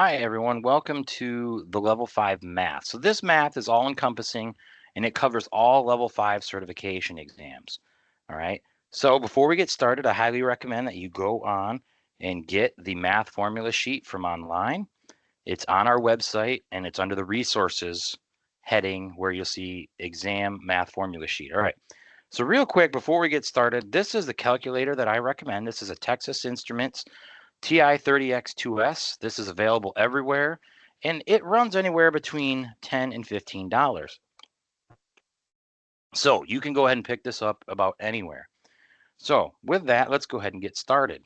Hi, everyone. Welcome to the Level 5 Math. So this math is all-encompassing, and it covers all Level 5 certification exams. All right. So before we get started, I highly recommend that you go on and get the math formula sheet from online. It's on our website, and it's under the resources heading where you'll see exam math formula sheet. All right. So real quick, before we get started, this is the calculator that I recommend. This is a Texas Instruments TI-30X2S. This is available everywhere, and it runs anywhere between $10 and $15. So you can go ahead and pick this up about anywhere. So with that, let's go ahead and get started.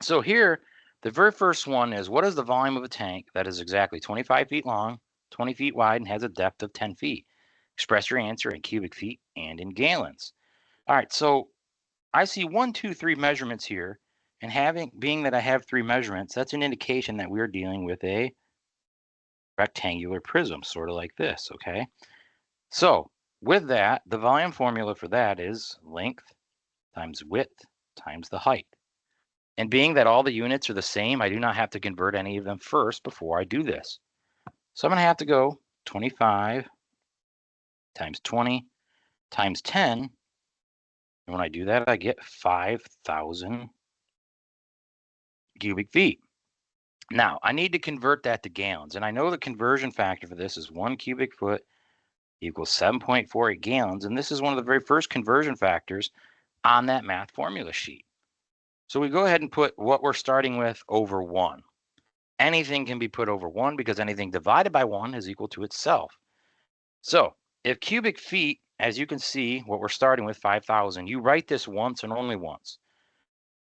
So here, the very first one is, what is the volume of a tank that is exactly 25 feet long, 20 feet wide, and has a depth of 10 feet? Express your answer in cubic feet and in gallons. All right, so I see 1, 2, 3 measurements here, and being that I have 3 measurements, that's an indication that we're dealing with a rectangular prism, sort of like this, okay? So with that, the volume formula for that is length times width times the height. And being that all the units are the same, I do not have to convert any of them first before I do this. So I'm going to have to go 25 times 20 times 10. And when I do that, I get 5,000 cubic feet. Now, I need to convert that to gallons, and I know the conversion factor for this is 1 cubic foot equals 7.48 gallons, and this is one of the very first conversion factors on that math formula sheet. So we go ahead and put what we're starting with over 1. Anything can be put over 1 because anything divided by 1 is equal to itself. So if cubic feet, as you can see, what we're starting with, 5,000, you write this once and only once.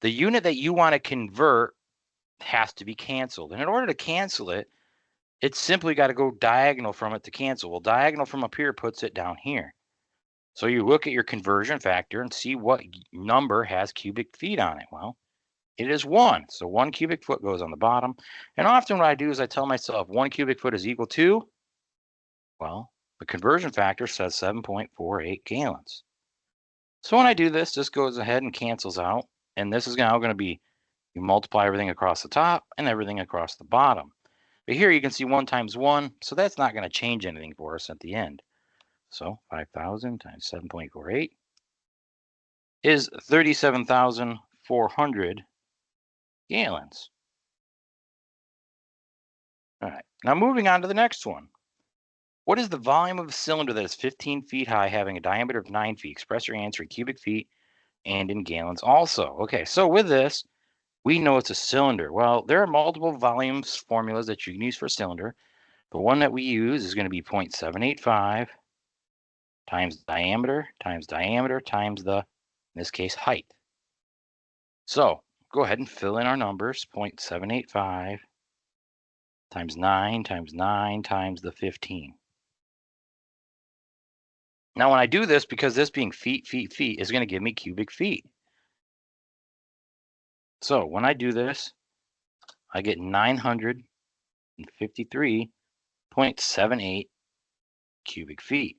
The unit that you want to convert has to be canceled. And in order to cancel it, it's simply got to go diagonal from it to cancel. Well, diagonal from up here puts it down here. So you look at your conversion factor and see what number has cubic feet on it. Well, it is 1. So 1 cubic foot goes on the bottom. And often what I do is I tell myself 1 cubic foot is equal to, well, the conversion factor says 7.48 gallons. So when I do this, this goes ahead and cancels out. And this is now going to be, you multiply everything across the top and everything across the bottom. But here you can see 1 times 1, so that's not going to change anything for us at the end. So 5,000 times 7.48 is 37,400 gallons. All right, now moving on to the next one. What is the volume of a cylinder that is 15 feet high having a diameter of 9 feet? Express your answer in cubic feet and in gallons also. Okay, so with this, we know it's a cylinder. Well, there are multiple volumes formulas that you can use for a cylinder. The one that we use is going to be 0.785 times diameter times the, in this case, height. So go ahead and fill in our numbers, 0.785 times 9 times the 15. Now when I do this, because this being feet is going to give me cubic feet. So when I do this, I get 953.78 cubic feet.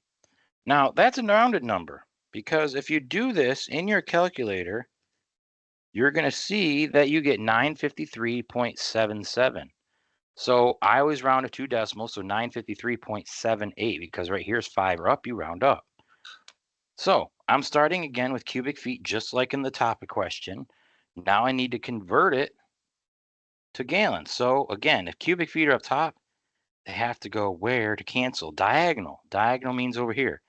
Now that's a rounded number, because if you do this in your calculator, you're going to see that you get 953.77. So I always round to 2 decimals, so 953.78, because right here is 5 or up, you round up. So I'm starting again with cubic feet, just like in the topic question. Now I need to convert it to gallons. So again, if cubic feet are up top, they have to go where to cancel? Diagonal. Diagonal means over here.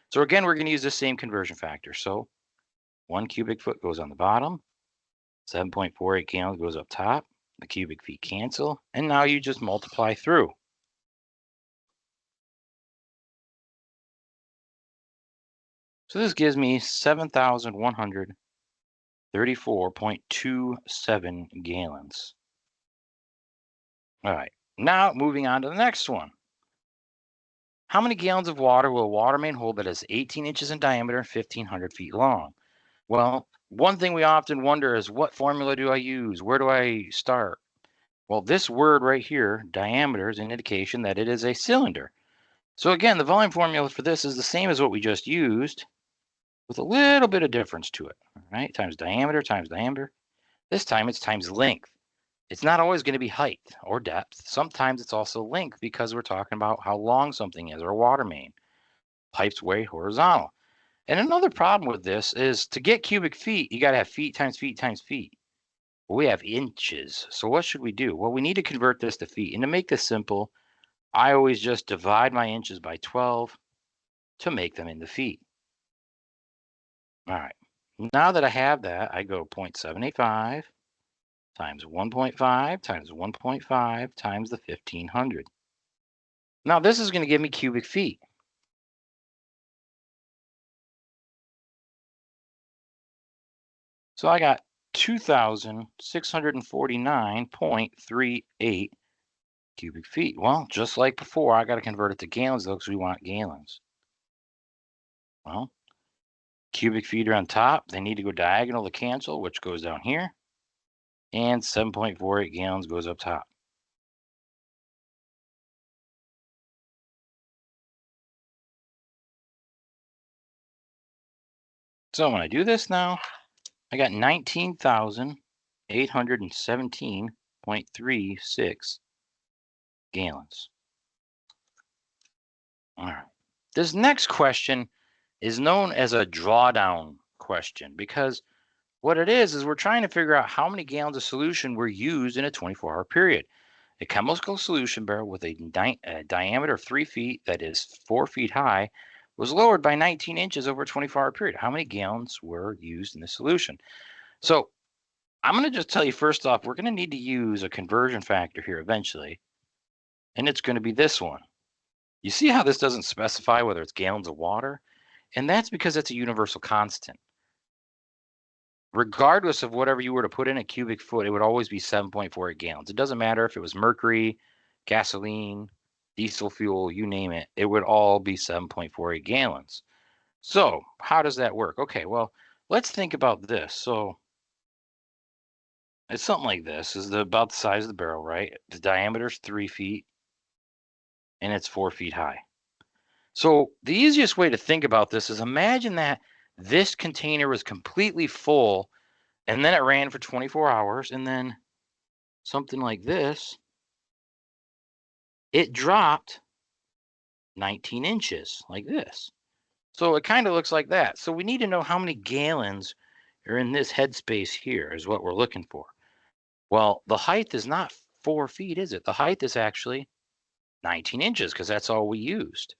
So again, we're going to use the same conversion factor. So 1 cubic foot goes on the bottom, 7.48 gallons goes up top, the cubic feet cancel, and now you just multiply through. So this gives me 7,134.27 gallons. All right, now moving on to the next one. How many gallons of water will a water main hold that is 18 inches in diameter and 1,500 feet long? Well, one thing we often wonder is, what formula do I use? Where do I start? Well, this word right here, diameter, is an indication that it is a cylinder. So again, the volume formula for this is the same as what we just used, with a little bit of difference to it. All right, times diameter times diameter. This time it's times length. It's not always going to be height or depth. Sometimes it's also length because we're talking about how long something is, or a water main. Pipes way horizontal. And another problem with this is to get cubic feet, you got to have feet times feet times feet. Well, we have inches. So what should we do? Well, we need to convert this to feet. And to make this simple, I always just divide my inches by 12 to make them into feet. All right. Now that I have that, I go 0.785 times 1.5 times 1.5 times the 1500. Now this is going to give me cubic feet. So I got 2,649.38 cubic feet. Well, just like before, I got to convert it to gallons though, because we want gallons. Well, cubic feet are on top. They need to go diagonal to cancel, which goes down here. And 7.48 gallons goes up top. So when I do this now, I got 19,817.36 gallons. All right. This next question is known as a drawdown question because what it is we're trying to figure out how many gallons of solution were used in a 24-hour period. A chemical solution barrel with a diameter of 3 feet that is 4 feet high was lowered by 19 inches over a 24-hour period. How many gallons were used in the solution? So I'm going to just tell you first off, we're going to need to use a conversion factor here eventually, and it's going to be this one. You see how this doesn't specify whether it's gallons of water? And that's because it's a universal constant. Regardless of whatever you were to put in a cubic foot, it would always be 7.48 gallons. It doesn't matter if it was mercury, gasoline, diesel fuel, you name it, it would all be 7.48 gallons. So how does that work? Okay, well, let's think about this. So it's something like this. This is about the size of the barrel, right? The diameter is 3 feet and it's 4 feet high. So the easiest way to think about this is imagine that this container was completely full and then it ran for 24 hours and then something like this, it dropped 19 inches like this. So it kind of looks like that. So we need to know how many gallons are in this headspace here is what we're looking for. Well, the height is not 4 feet, is it? The height is actually 19 inches because that's all we used.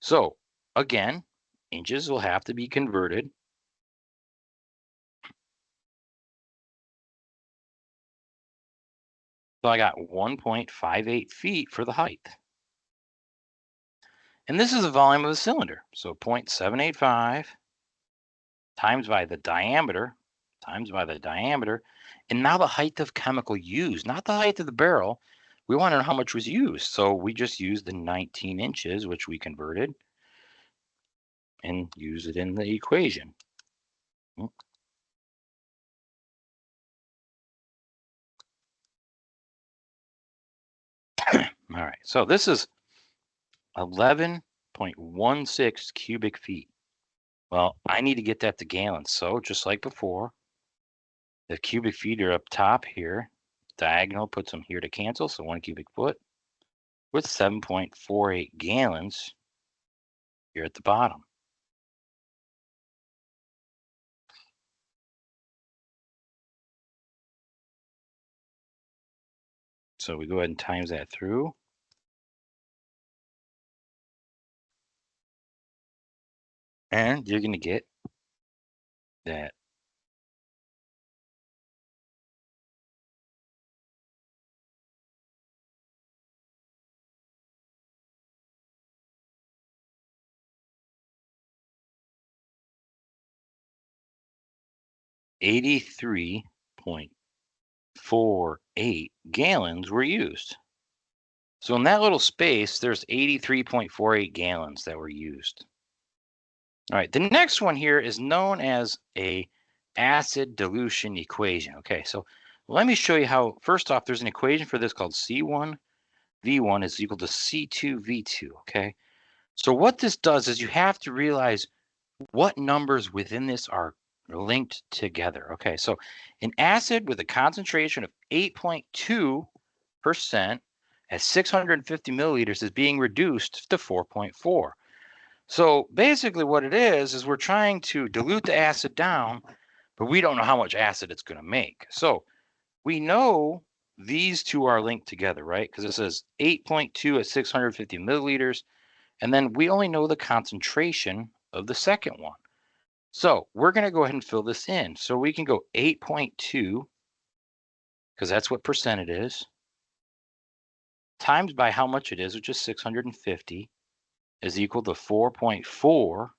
So again, inches will have to be converted. So I got 1.58 feet for the height. And this is the volume of the cylinder. So 0.785 times by the diameter, times by the diameter. And now the height of chemical used, not the height of the barrel. We want to know how much was used. So we just used the 19 inches, which we converted, and use it in the equation. All right, so this is 11.16 cubic feet. Well, I need to get that to gallons. So just like before, the cubic feet are up top here. Diagonal puts them here to cancel. So 1 cubic foot with 7.48 gallons here at the bottom. So we go ahead and times that through. And you're going to get that 83.48 gallons were used. So in that little space, there's 83.48 gallons that were used. All right, the next one here is known as a acid dilution equation. Okay, so let me show you how, first off, there's an equation for this called C1V1 is equal to C2V2, okay? So what this does is you have to realize what numbers within this are linked together. Okay, so an acid with a concentration of 8.2% at 650 milliliters is being reduced to 4.4. So basically what it is we're trying to dilute the acid down, but we don't know how much acid it's going to make. So we know these two are linked together, right? Because it says 8.2 at 650 milliliters, and then we only know the concentration of the second one. So we're going to go ahead and fill this in. So we can go 8.2, because that's what percent it is, times by how much it is, which is 650, is equal to 4.4.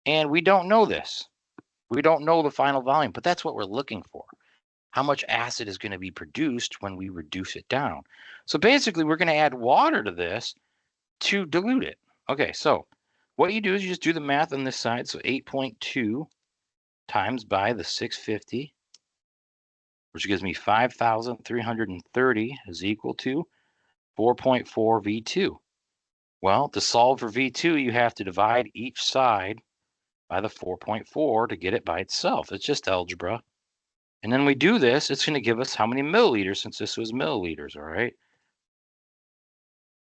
And we don't know this. We don't know the final volume, but that's what we're looking for. How much acid is going to be produced when we reduce it down. So basically, we're going to add water to this to dilute it. Okay, so what you do is you just do the math on this side. So 8.2 times by the 650, which gives me 5,330 is equal to 4.4 V2. Well, to solve for V2, you have to divide each side by the 4.4 to get it by itself. It's just algebra. And then we do this, it's going to give us how many milliliters, since this was milliliters, all right?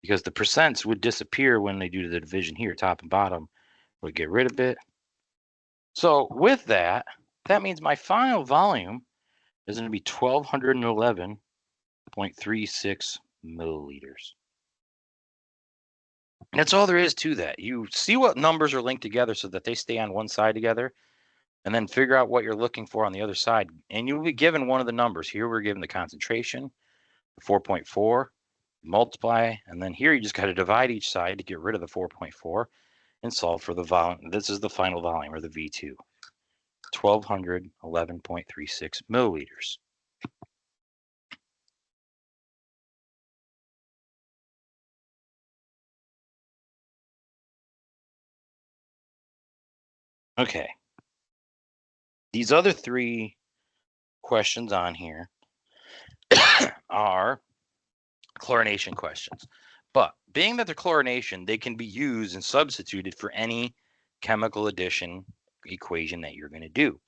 Because the percents would disappear when they do the division here, top and bottom. We'll get rid of it. So with that, that means my final volume is going to be 1,211.36 milliliters. And that's all there is to that. You see what numbers are linked together so that they stay on one side together, and then figure out what you're looking for on the other side. And you'll be given one of the numbers. Here we're given the concentration, 4.4, multiply, and then here you just got to divide each side to get rid of the 4.4 and solve for the volume. This is the final volume, or the V2, 1,211.36 milliliters. Okay. These other three questions on here are chlorination questions. But being that they're chlorination, they can be used and substituted for any chemical addition equation that you're going to do.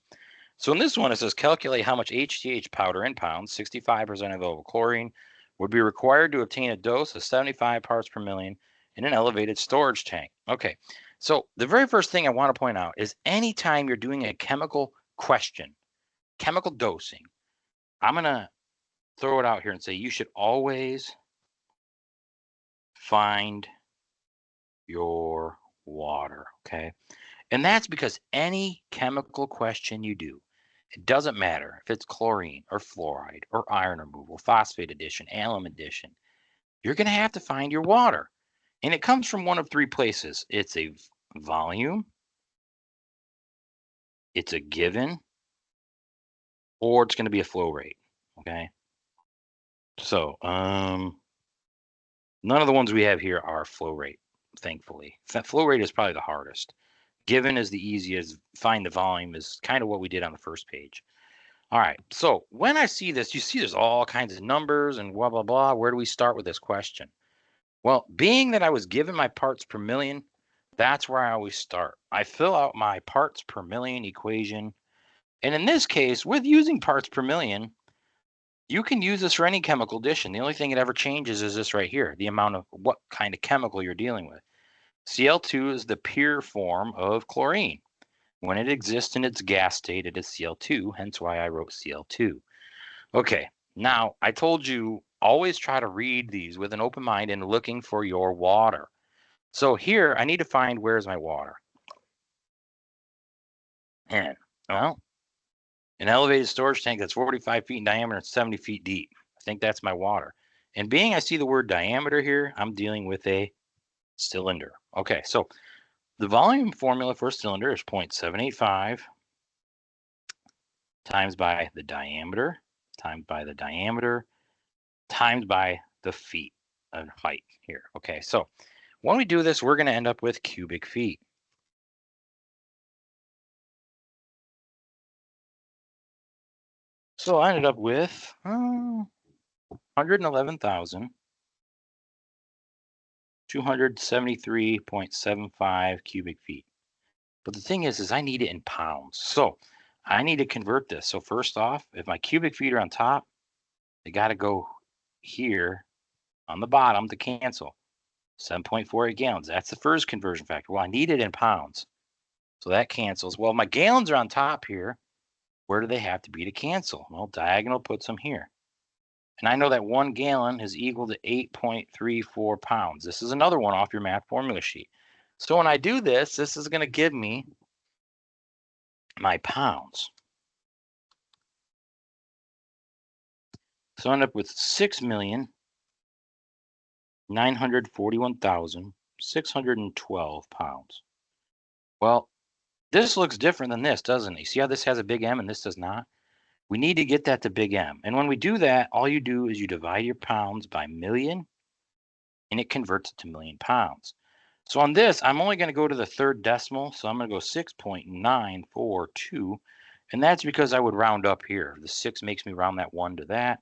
So in this one, it says calculate how much HCH powder in pounds, 65% available chlorine, would be required to obtain a dose of 75 parts per million in an elevated storage tank. Okay, so the very first thing I want to point out is anytime you're doing a chemical question, chemical dosing, I'm going to throw it out here and say you should always find your water, okay? And that's because any chemical question you do, it doesn't matter if it's chlorine or fluoride or iron removal, phosphate addition, alum addition, you're going to have to find your water. And it comes from one of three places. It's a volume, it's a given, or it's going to be a flow rate, okay? So, none of the ones we have here are flow rate, thankfully. Flow rate is probably the hardest. Given is the easiest. Find the volume is kind of what we did on the first page. All right, so when I see this, you see there's all kinds of numbers and blah, blah, blah. Where do we start with this question? Well, being that I was given my parts per million, that's where I always start. I fill out my parts per million equation. And in this case, with using parts per million, you can use this for any chemical addition. The only thing it ever changes is this right here, the amount of what kind of chemical you're dealing with. Cl2 is the pure form of chlorine. When it exists in its gas state, it is Cl2, hence why I wrote Cl2. Okay, now I told you always try to read these with an open mind and looking for your water. So here I need to find where's my water. And well, an elevated storage tank that's 45 feet in diameter and 70 feet deep. I think that's my water. And being I see the word diameter here, I'm dealing with a cylinder. Okay, so the volume formula for a cylinder is 0.785 times by the diameter, times by the diameter, times by the feet of height here. Okay, so when we do this, we're going to end up with cubic feet. So I ended up with 111,273.75 cubic feet. But the thing is I need it in pounds. So I need to convert this. So first off, if my cubic feet are on top, they got to go here on the bottom to cancel. 7.48 gallons. That's the first conversion factor. Well, I need it in pounds. So that cancels. Well, my gallons are on top here. Where do they have to be to cancel? Well, diagonal puts them here. And I know that 1 gallon is equal to 8.34 pounds. This is another one off your math formula sheet. So when I do this, this is going to give me my pounds. So I end up with 6,941,612 pounds. Well, this looks different than this, doesn't it? You see how this has a big M and this does not? We need to get that to big M. And when we do that, all you do is you divide your pounds by million, and it converts it to million pounds. So on this, I'm only going to go to the third decimal. So I'm going to go 6.942. And that's because I would round up here. The 6 makes me round that 1 to that.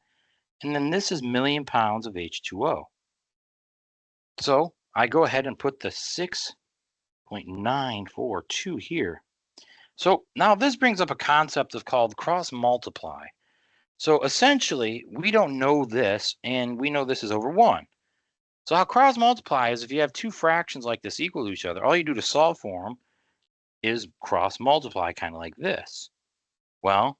And then this is million pounds of H2O. So I go ahead and put the 6.942 here. So now this brings up a concept of called cross multiply. So essentially, we don't know this, and we know this is over 1. So how cross multiply is if you have two fractions like this equal to each other, all you do to solve for them is cross multiply, kind of like this. Well,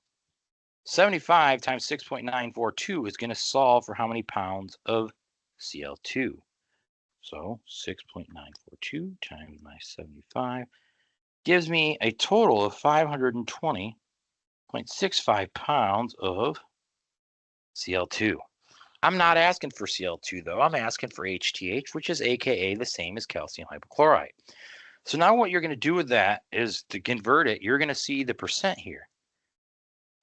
75 times 6.942 is going to solve for how many pounds of Cl2. So 6.942 times my 75 gives me a total of 520.65 pounds of Cl2. I'm not asking for Cl2 though. I'm asking for HTH, which is AKA the same as calcium hypochlorite. So now what you're going to do with that is to convert it, you're going to see the percent here.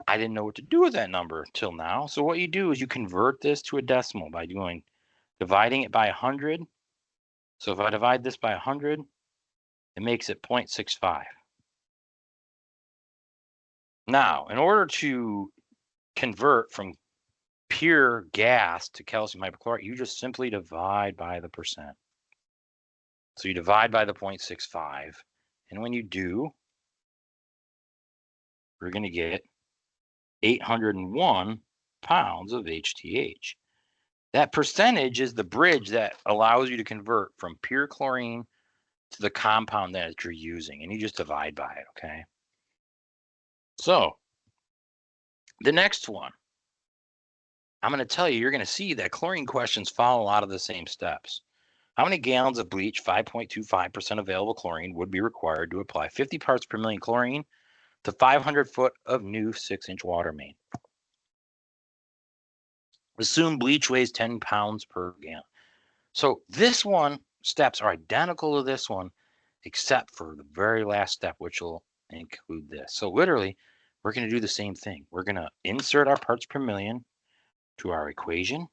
I didn't know what to do with that number till now. So what you do is you convert this to a decimal by dividing it by 100. So if I divide this by 100, it makes it 0.65. Now, in order to convert from pure gas to calcium hypochlorite, you just simply divide by the percent. So you divide by the 0.65. And when you do, we're going to get 801 pounds of HTH. That percentage is the bridge that allows you to convert from pure chlorine to the compound that you're using, and you just divide by it, okay? So the next one, I'm going to tell you, you're going to see that chlorine questions follow a lot of the same steps. How many gallons of bleach, 5.25% available chlorine, would be required to apply 50 parts per million chlorine to 500 foot of new 6-inch water main? Assume bleach weighs 10 pounds per gallon. So this one steps are identical to this one, except for the very last step, which will include this. So literally, we're going to do the same thing. We're going to insert our parts per million to our equation.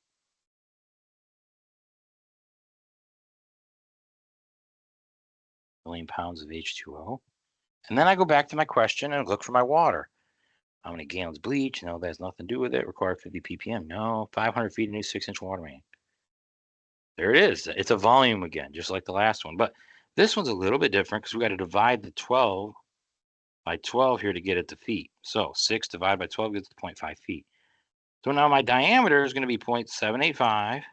Million pounds of H2O. And then I go back to my question and look for my water. How many gallons bleach? No, that has nothing to do with it. Required 50 ppm. No, 500 feet of new 6-inch water main. There it is. It's a volume again, just like the last one. But this one's a little bit different because we got to divide the 12 by 12 here to get it to feet. So 6 divided by 12 gets to 0.5 feet. So now my diameter is going to be 0.785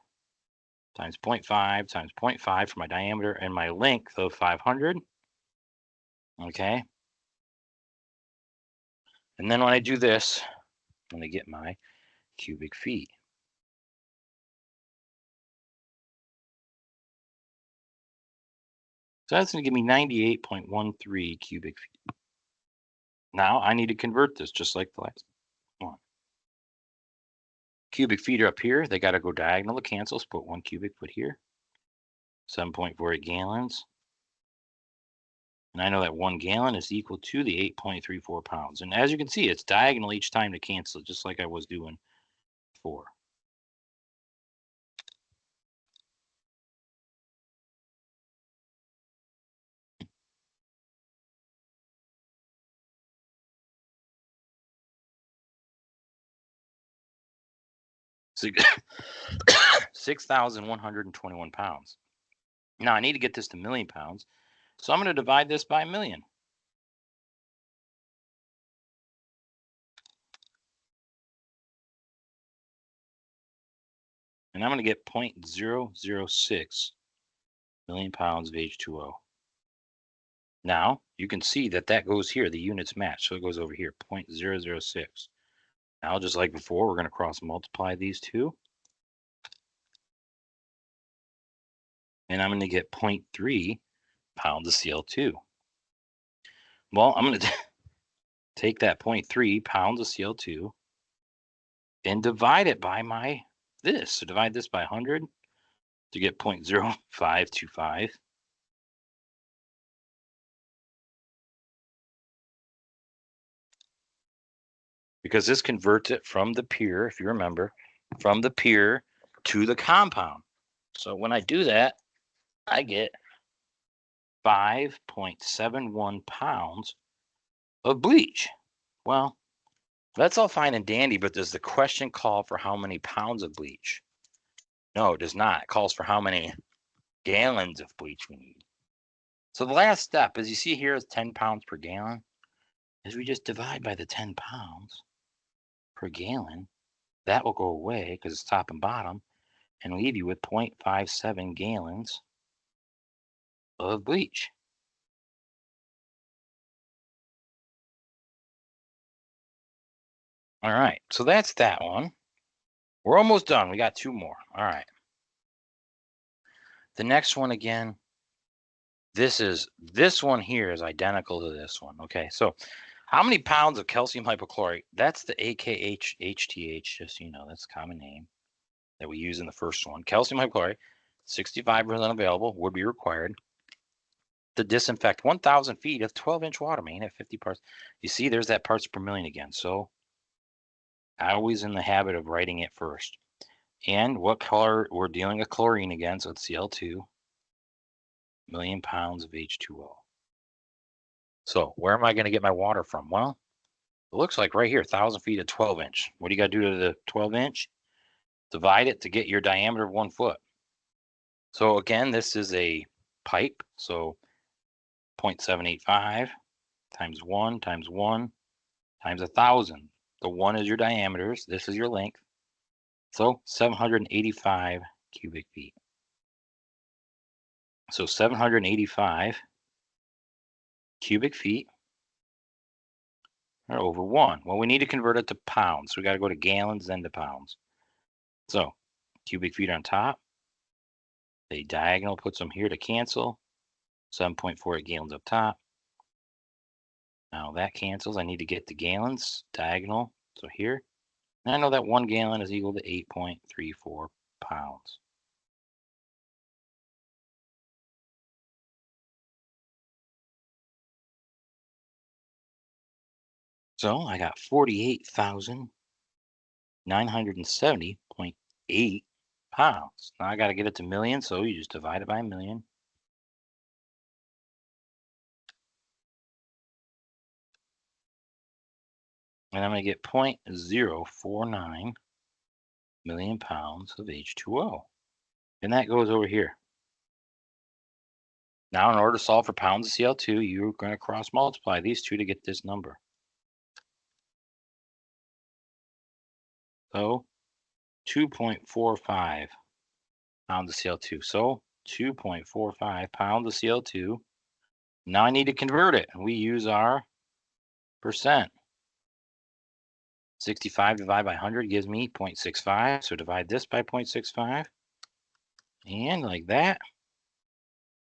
times 0.5 times 0.5 for my diameter and my length of 500. Okay. And then when I do this, I'm going to get my cubic feet. So that's going to give me 98.13 cubic feet. Now I need to convert this just like the last one. Cubic feet are up here. They got to go diagonal to cancel. So put 1 cubic foot here. 7.48 gallons. And I know that 1 gallon is equal to the 8.34 pounds. And as you can see, it's diagonal each time to cancel, just like I was doing before. So 6,121 pounds. Now I need to get this to million pounds. So I'm going to divide this by a million. And I'm going to get 0.006 million pounds of H2O. Now, you can see that that goes here. The units match. So it goes over here, 0.006. Now, just like before, we're going to cross multiply these two. And I'm going to get 0.3 pounds of Cl2. Well, I'm going to take that 0.3 pounds of Cl2 and divide it by this. So divide this by 100 to get 0.0525. Because this converts it from the pure, if you remember, from the pure to the compound. So when I do that, I get 5.71 pounds of bleach. Well, that's all fine and dandy, but does the question call for how many pounds of bleach? No, it does not. It calls for how many gallons of bleach we need. So the last step, as you see here, is 10 pounds per gallon. Is we just divide by the 10 pounds per gallon. That will go away because it's top and bottom, and leave you with 0.57 gallons of bleach. All right, so that's that one. We're almost done. We got two more. All right. The next one again, this one here is identical to this one. Okay, so how many pounds of calcium hypochlorite? That's the AKHHTH, just so you know, that's a common name that we use in the first one. Calcium hypochlorite, 65% available, would be required to disinfect 1,000 feet of 12-inch water main at 50 parts. You see, there's that parts per million again. So always in the habit of writing it first. And what color? We're dealing with chlorine again, so it's Cl2, million pounds of H2O. So where am I going to get my water from? Well, it looks like right here, 1,000 feet of 12-inch. What do you got to do to the 12-inch? Divide it to get your diameter of 1 foot. So again, this is a pipe. So 0.785 times 1 times 1 times 1,000. The 1 is your diameters. This is your length. So 785 cubic feet. So 785 cubic feet are over 1. Well, we need to convert it to pounds. So we got to go to gallons, then to pounds. So cubic feet on top. The diagonal puts them here to cancel. 7.48 gallons up top. Now that cancels. I need to get the gallons diagonal. So here. And I know that 1 gallon is equal to 8.34 pounds. So I got 48,970.8 pounds. Now I got to get it to million, so you just divide it by a million. And I'm going to get 0.049 million pounds of H2O. And that goes over here. Now, in order to solve for pounds of Cl2, you're going to cross multiply these two to get this number. So 2.45 pounds of Cl2. So 2.45 pounds of Cl2. Now I need to convert it. We use our percent. 65 divided by 100 gives me 0.65. So divide this by 0.65. And like that,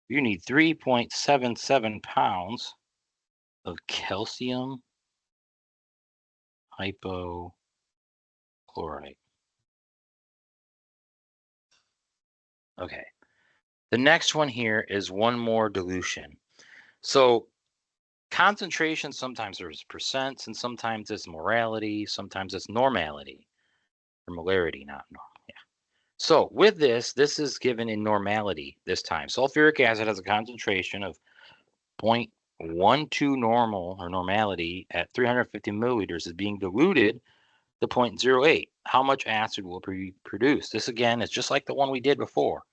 you need 3.77 pounds of calcium hypochlorite. Okay. The next one here is one more dilution. So concentration, sometimes there's percents, and sometimes it's morality, sometimes it's normality. Or molarity, not normal. Yeah. So with this is given in normality this time. Sulfuric acid has a concentration of 0.12 normal or normality at 350 milliliters is being diluted to 0.08. How much acid will be produced? This again is just like the one we did before.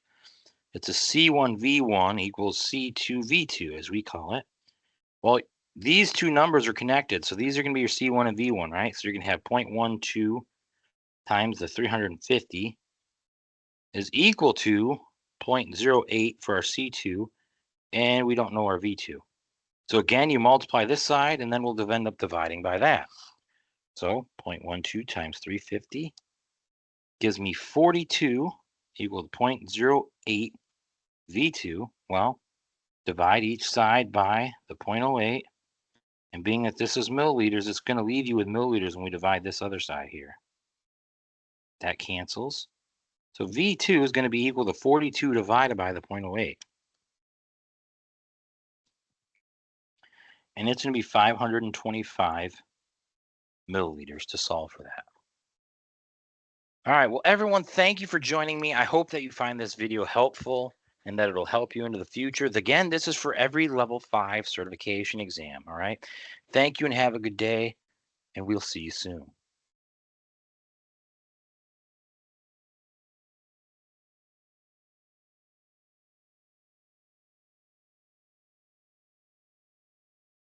It's a C1V1 equals C2V2, as we call it. Well, these two numbers are connected, so these are going to be your C1 and V1, right? So you're going to have 0.12 times the 350 is equal to 0.08 for our C2, and we don't know our V2. So again, you multiply this side, and then we'll end up dividing by that. So 0.12 times 350 gives me 42 equal to 0.08 V2. Well, divide each side by the 0.08. And being that this is milliliters, it's going to leave you with milliliters when we divide this other side here. That cancels. So V2 is going to be equal to 42 divided by the 0.08. And it's going to be 525 milliliters to solve for that. All right, well, everyone, thank you for joining me. I hope that you find this video helpful and that it'll help you into the future. Again, this is for every level 5 certification exam, all right? Thank you and have a good day, and we'll see you soon.